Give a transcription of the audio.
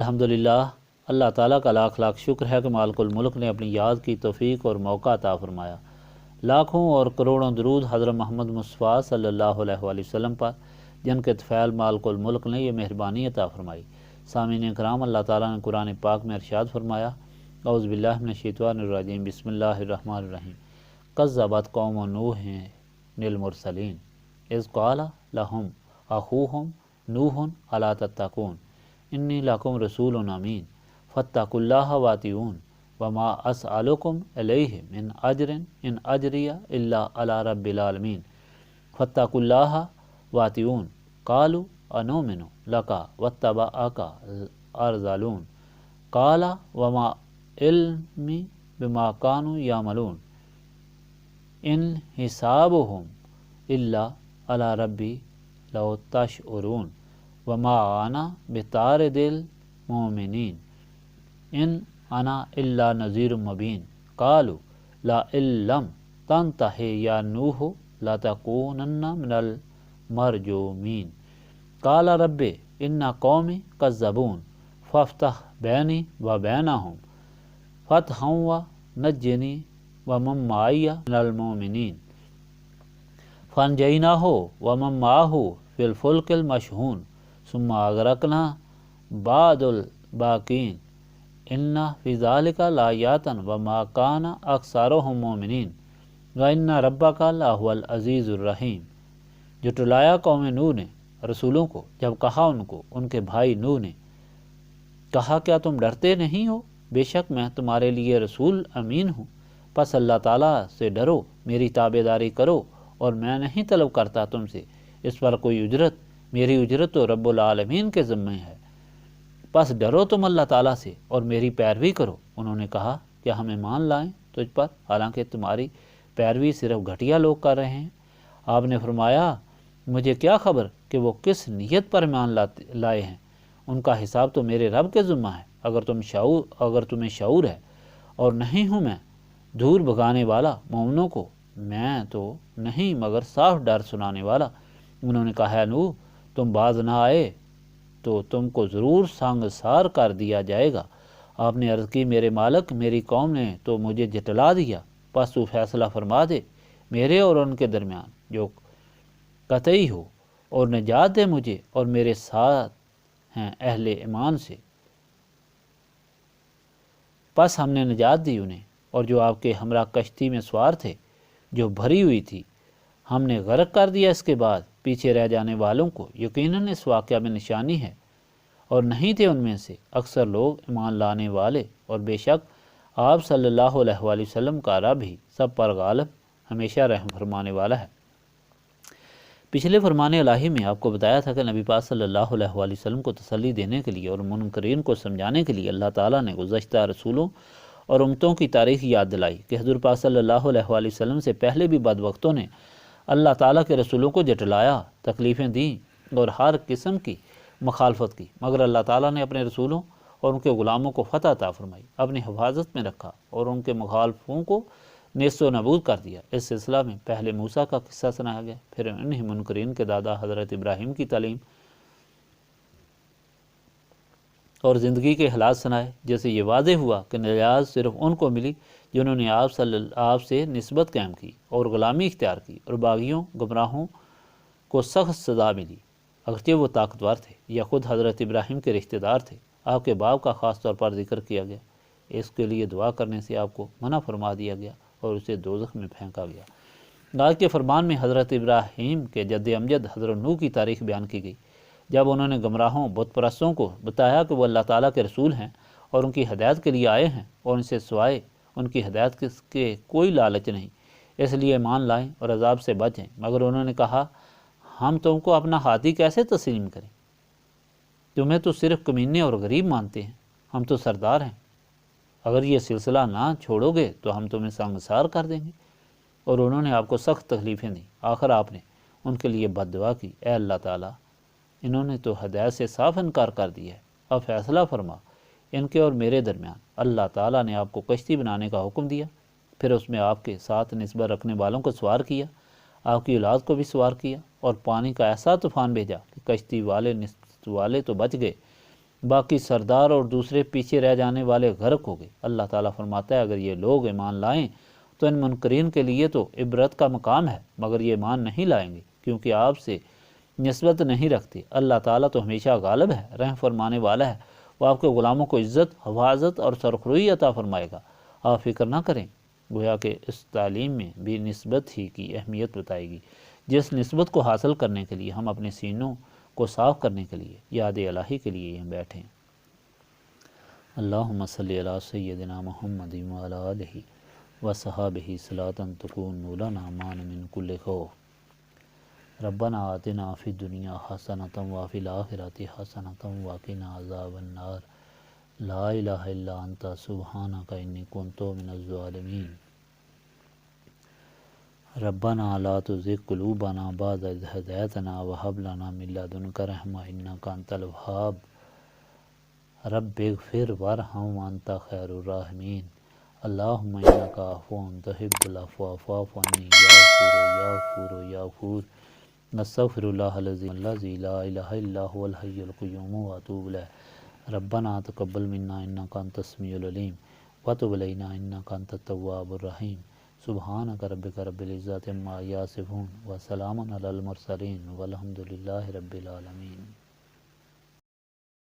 الحمدللہ، اللہ تعالیٰ کا لاکھ لاکھ شکر ہے کہ مالک الملک نے اپنی یاد کی توفیق اور موقع عطا فرمایا۔ لاکھوں اور کروڑوں درود حضرت محمد مصطفیٰ صلی اللہ علیہ وآلہ وسلم پر، جن کے طفیل مالک الملک نے یہ مہربانی عطا فرمائی۔ سامعین کرام، اللہ تعالیٰ نے قرآن پاک میں ارشاد فرمایا، اعوذ باللہ من الشیطان الرجیم، بسم اللہ الرحمن الرحیم، کذبت قوم نوح المرسلین اذ قال لهم اخوهم نوح الا تتقون انی لکم رسول امین فاتقوا اللہ واتقون وما اسألکم علیہ من اجر ان اجری الا علی رب العالمین فاتقوا اللہ واتقون قالوا انؤمن لک واتبعک الارذلون قال وما علمی بما کانوا یعملون ان حسابهم الا علی ربی لو تشعرون وما انا بطارد المؤمنین ان انا الا نذیر مبین قالوا لئن لم تنتہ یا نوح لتکونن من المرجومین قال رب ان قومی کذبون فافتح بینی وبینہم فتحا ونجنی ومن معی من المؤمنین فانجیناہ ومن معہ فی الفلک المشحون ثم اغرقنا بعد الباقین ان فی ذلک لآیات وما کان اکثرهم مؤمنین وان ربک لہو العزیز الرحیم۔ جھٹلایا قوم نوح نے رسولوں کو جب کہا ان کو ان کے بھائی نوح نے کہا، کیا تم ڈرتے نہیں ہو؟ بے شک میں تمہارے لیے رسول امین ہوں، پس اللہ تعالیٰ سے ڈرو، میری تابع داری کرو، اور میں نہیں طلب کرتا تم سے اس پر کوئی اجرت، میری اجرت تو رب العالمین کے ذمہ ہے، پس ڈرو تم اللہ تعالیٰ سے اور میری پیروی کرو۔ انہوں نے کہا، کیا ہمیں مان لائیں تجھ پر، حالانکہ تمہاری پیروی صرف گھٹیا لوگ کر رہے ہیں؟ آپ نے فرمایا، مجھے کیا خبر کہ وہ کس نیت پر مان لائے ہیں، ان کا حساب تو میرے رب کے ذمہ ہے۔ اگر تمہیں شعور ہے اور نہیں ہوں میں دور بھگانے والا مومنوں کو، میں تو نہیں مگر صاف ڈر سنانے والا۔ انہوں نے کہا، اے نوح، تم باز نہ آئے تو تم کو ضرور سنگسار کر دیا جائے گا۔ آپ نے عرض کی، میرے مالک، میری قوم نے تو مجھے جھٹلا دیا، پس تو فیصلہ فرما دے میرے اور ان کے درمیان جو قطعی ہو، اور نجات دے مجھے اور میرے ساتھ ہیں اہل ایمان سے۔ پس ہم نے نجات دی انہیں اور جو آپ کے ہمراہ کشتی میں سوار تھے جو بھری ہوئی تھی، ہم نے غرق کر دیا۔ اس کے بعد پیچھے رہ جانے والوں کو یقیناً اس واقعہ میں نشانی ہے، اور نہیں تھے ان میں سے اکثر لوگ ایمان لانے والے، اور بے شک آپ صلی اللہ علیہ وآلہ وسلم کا رب ہی سب پر غالب، ہمیشہ رحم فرمانے والا ہے۔ پچھلے فرمان الہی میں آپ کو بتایا تھا کہ نبی پاک صلی اللہ علیہ وآلہ وسلم کو تسلی دینے کے لیے اور منکرین کو سمجھانے کے لیے اللہ تعالیٰ نے گزشتہ رسولوں اور امتوں کی تاریخ یاد دلائی کہ حضور پاک صلی اللہ علیہ وآلہ وسلم سے پہلے بھی بدبختوں نے اللہ تعالیٰ کے رسولوں کو جھٹلایا، تکلیفیں دیں اور ہر قسم کی مخالفت کی، مگر اللہ تعالیٰ نے اپنے رسولوں اور ان کے غلاموں کو فتح عطا فرمائی، اپنی حفاظت میں رکھا اور ان کے مخالفوں کو نیست و نابود کر دیا۔ اس سلسلہ میں پہلے موسیٰ کا قصہ سنایا گیا، پھر انہی منکرین کے دادا حضرت ابراہیم کی تعلیم اور زندگی کے حالات سنائے، جیسے یہ واضح ہوا کہ نجات صرف ان کو ملی جنہوں نے آپ سے نسبت قائم کی اور غلامی اختیار کی، اور باغیوں گمراہوں کو سخت سزا ملی، اگرچہ وہ طاقتور تھے یا خود حضرت ابراہیم کے رشتہ دار تھے۔ آپ کے باپ کا خاص طور پر ذکر کیا گیا، اس کے لیے دعا کرنے سے آپ کو منع فرما دیا گیا اور اسے دوزخ میں پھینکا گیا۔ آج کے فرمان میں حضرت ابراہیم کے جد امجد حضرت نوح کی تاریخ بیان کی گئی، جب انہوں نے گمراہوں بت پرستوں کو بتایا کہ وہ اللہ تعالیٰ کے رسول ہیں اور ان کی ہدایت کے لیے آئے ہیں، اور ان سے سوائے ان کی ہدایت کے کوئی لالچ نہیں، اس لیے ایمان لائیں اور عذاب سے بچیں۔ مگر انہوں نے کہا، ہم تم کو اپنا ہادی کیسے تسلیم کریں؟ تمہیں تو صرف کمینے اور غریب مانتے ہیں، ہم تو سردار ہیں، اگر یہ سلسلہ نہ چھوڑو گے تو ہم تمہیں سنگسار کر دیں گے۔ اور انہوں نے آپ کو سخت تکلیفیں دیں۔ آخر آپ نے ان کے لیے بد دعا کی، اے اللہ تعالیٰ، انہوں نے تو ہدایت سے صاف انکار کر دیا ہے، اب فیصلہ فرما ان کے اور میرے درمیان۔ اللہ تعالیٰ نے آپ کو کشتی بنانے کا حکم دیا، پھر اس میں آپ کے ساتھ نسبت رکھنے والوں کو سوار کیا، آپ کی اولاد کو بھی سوار کیا، اور پانی کا ایسا طوفان بھیجا کہ کشتی والے تو بچ گئے باقی سردار اور دوسرے پیچھے رہ جانے والے غرق ہو گئے۔ اللہ تعالیٰ فرماتا ہے اگر یہ لوگ ایمان لائیں تو ان منکرین کے لیے تو عبرت کا مقام ہے، مگر یہ ایمان نہیں لائیں گے کیونکہ آپ سے نسبت نہیں رکھتے۔ اللہ تعالیٰ تو ہمیشہ غالب ہے، رحم فرمانے والا ہے، وہ آپ کے غلاموں کو عزت، حفاظت اور سرخروئی عطا فرمائے گا، آپ فکر نہ کریں۔ گویا کہ اس تعلیم میں بھی نسبت ہی کی اہمیت بتائے گی، جس نسبت کو حاصل کرنے کے لیے ہم اپنے سینوں کو صاف کرنے کے لیے یاد الہی کے لیے یہاں بیٹھیں۔ اللہم صلی علی سیدنا محمد وعلی آلہ وصحابہ صلاۃ تکون لنا مان من کل خوف۔ ربنا آتنا فی الدنیا حسنۃ وفی الآخرۃ حسنۃ وقنا عذاب النار۔ لا الہ الا انت سبحانک انی کنت من الظالمین۔ ربنا لا تزغ قلوبنا بعد اذ ہدیتنا وہب لنا من لدنک رحمۃ انک انت الوہاب۔ رب اغفر وارحم وانت خیر الراحمین۔ اللہم انک عفو تحب العفو فاعف عنی یا غفور یا غفور۔ استغفر اللہ العظیم الذی لا الہ الا هو الحی القیوم واتوب الیہ۔ ربنا تقبل منا انک انت السمیع العلیم وتب علینا انک انت التواب الرحیم۔ سبحانک ربک رب العزۃ عما یصفون وسلام علی المرسلین والحمد للہ رب العالمین۔